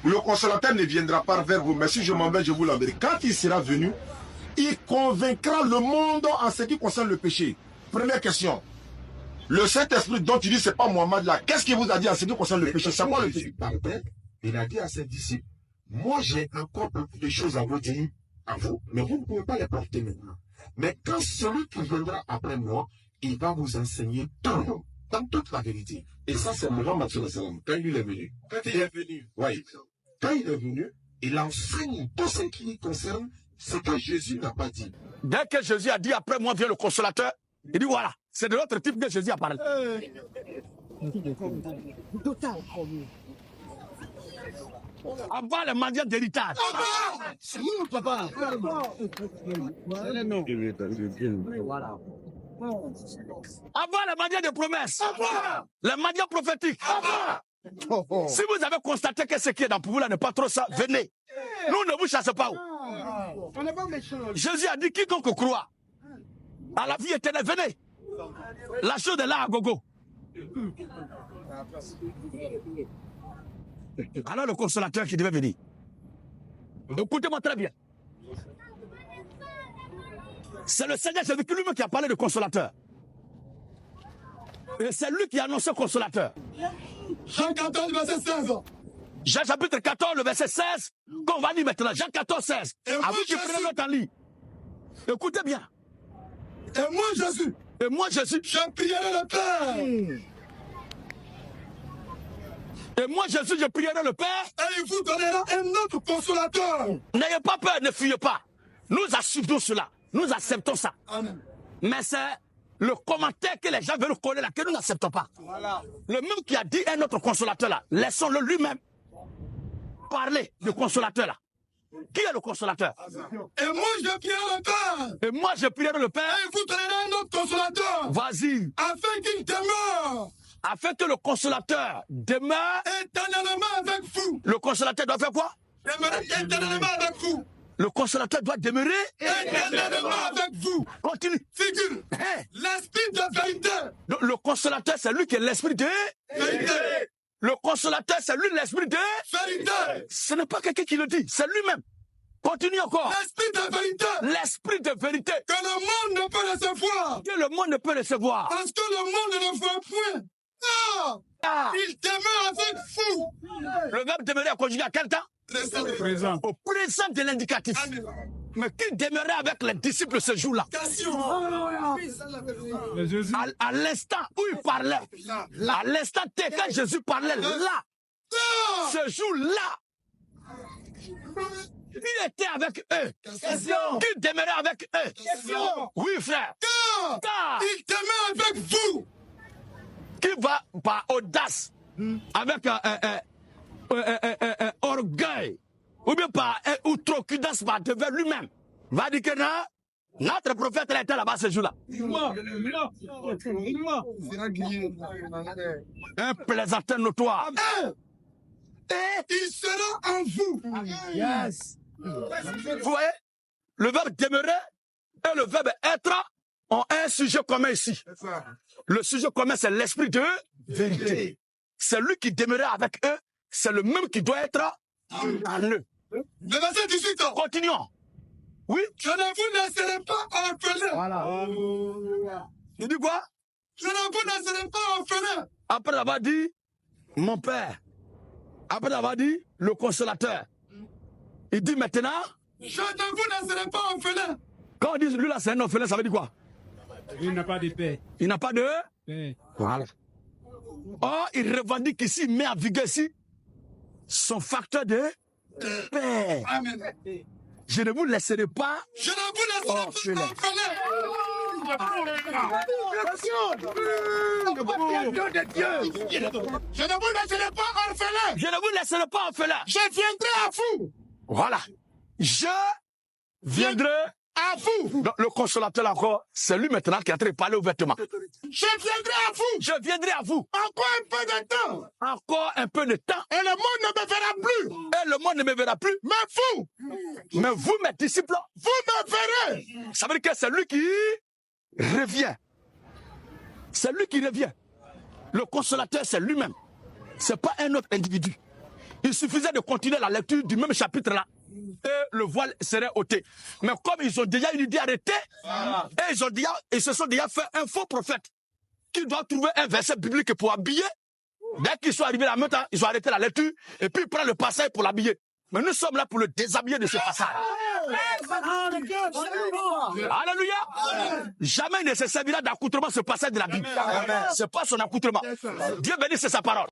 Le consolateur ne viendra pas vers vous, mais si je m'en vais, je vous l'enverrai. Quand il sera venu, il convaincra le monde en ce qui concerne le péché. Première question. Le Saint-Esprit dont tu dis c'est pas Mohamed là, qu'est-ce qu'il vous a dit en ce qui concerne le péché? C'est quoi le péché? Il a dit à ses disciples, moi j'ai encore beaucoup de choses à vous dire, à vous, mais vous ne pouvez pas les porter maintenant. Mais quand celui qui viendra après moi, il va vous enseigner tout, dans toute la vérité. Et ça, c'est Mohammed sallallahu alayhi wa sallam, quand il est venu. Quand il est venu, oui. Quand il est venu, il enseigne tout ce qui concerne ce que Jésus n'a pas dit. Dès que Jésus a dit après moi vient le consolateur, il dit voilà, c'est de l'autre type que Jésus a parlé. Avant les mendiants d'héritage. C'est nous, papa. Avant les mendiants de promesses. Les mendiants prophétiques. Si vous avez constaté que ce qui est dans pour vous là n'est pas trop ça, venez. Nous ne vous chassons pas. On n'est pas méchants. Jésus a dit quiconque croit à la vie éternelle, venez. La chose est là à gogo. Alors le consolateur qui devait venir. Écoutez-moi très bien. C'est le Seigneur Jésus lui-même qui a parlé de consolateur. Et c'est lui qui a annoncé consolateur. Jean 14, verset 16. Jean chapitre 14, le verset 16, qu'on va lire maintenant. Jean 14, 16. Et À moi, vous qui Jésus. prenez notre lit. Écoutez bien. Et moi, Jésus, Et moi, Jésus. je prierai le Père. Et moi, Jésus, je prierai le Père. Et il vous donnera un autre consolateur. N'ayez pas peur, ne fuyez pas. Nous assumons cela. Nous acceptons ça. Amen. Mais c'est le commentaire que les gens veulent connaître là, que nous n'acceptons pas. Voilà. Le même qui a dit un autre consolateur là, laissons-le lui-même parler du consolateur là. Qui est le consolateur? Et moi, je prierai le Père. Et moi, je prierai le Père. Et il vous donnera un autre consolateur. Vas-y. Afin qu'il demeure Afin que le consolateur demeure. éternellement avec vous. Le consolateur doit faire quoi? Demeurer éternellement avec vous. Le consolateur doit demeurer. Éternellement avec vous. Continue. Figure. Hein? L'esprit de vérité. Le consolateur, c'est lui qui est l'esprit de. Vérité. Le consolateur, c'est lui l'esprit de. Vérité. Ce n'est pas quelqu'un qui le dit, c'est lui-même. Continue encore. L'esprit de vérité. L'esprit de vérité Que le monde ne peut recevoir. que le monde ne peut recevoir. Parce que le monde ne voit point. Non. Ah, Il demeure avec vous. le verbe demeurer a conjugué à quel temps? Présent. Au présent de l'indicatif. Amen. Mais qui demeurait avec les disciples ce jour-là? À l'instant où il parlait, à l'instant T, quand Jésus parlait là, ce jour-là, il était avec eux. Qui demeurait avec eux? Oui, frère. Car Il demeure avec vous. qui va par audace, avec orgueil, ou bien par outrecuidance devant lui-même, va dire que non, notre prophète était là-bas ce jour-là. Un plaisantin notoire. Et il sera en vous. Vous voyez, le verbe demeurer et le verbe être ont un sujet commun ici. Le sujet commun, c'est l'esprit de vérité. C'est lui qui demeurait avec eux, c'est le même qui doit être en eux. Le verset 18. Continuons. Oui, Je ne vous laisserai pas orphelin. il dit quoi? Je ne vous laisserai pas orphelin. Après avoir dit mon père, après avoir dit le consolateur, il dit maintenant, Je ne vous laisserai pas orphelin. quand on dit lui là c'est un orphelin, ça veut dire quoi? Il n'a pas de paix. Il n'a pas de. Paix. Voilà. Or, il revendique ici, il met en vigueur ici son facteur de paix. Amen. Je ne vous laisserai pas. Je ne vous laisserai Orphelin. pas orphelin. Je ne vous laisserai pas orphelin. Je ne vous laisserai pas orphelin. Je viendrai à vous. Voilà. Je viendrai À vous. Donc, le consolateur encore, c'est lui maintenant qui est en train de parler ouvertement. Je viendrai à vous. Je viendrai à vous. Encore un peu de temps. Encore un peu de temps. Et le monde ne me verra plus. Et le monde ne me verra plus. Mais vous, Mais vous, mes disciples, vous me verrez. ça veut dire que c'est lui qui revient. C'est lui qui revient. Le consolateur, c'est lui-même. C'est pas un autre individu. Il suffisait de continuer la lecture du même chapitre-là. Et le voile serait ôté. Mais comme ils ont déjà une idée arrêtée, et ils se sont déjà fait un faux prophète qui doit trouver un verset biblique pour habiller. Dès qu'ils sont arrivés en même temps, ils ont arrêté la lecture et puis ils prennent le passage pour l'habiller. Mais nous sommes là pour le déshabiller de ce passage. Alléluia. Jamais il ne se servira d'accoutrement ce passage de la Bible. C'est pas son accoutrement. Dieu bénisse sa parole.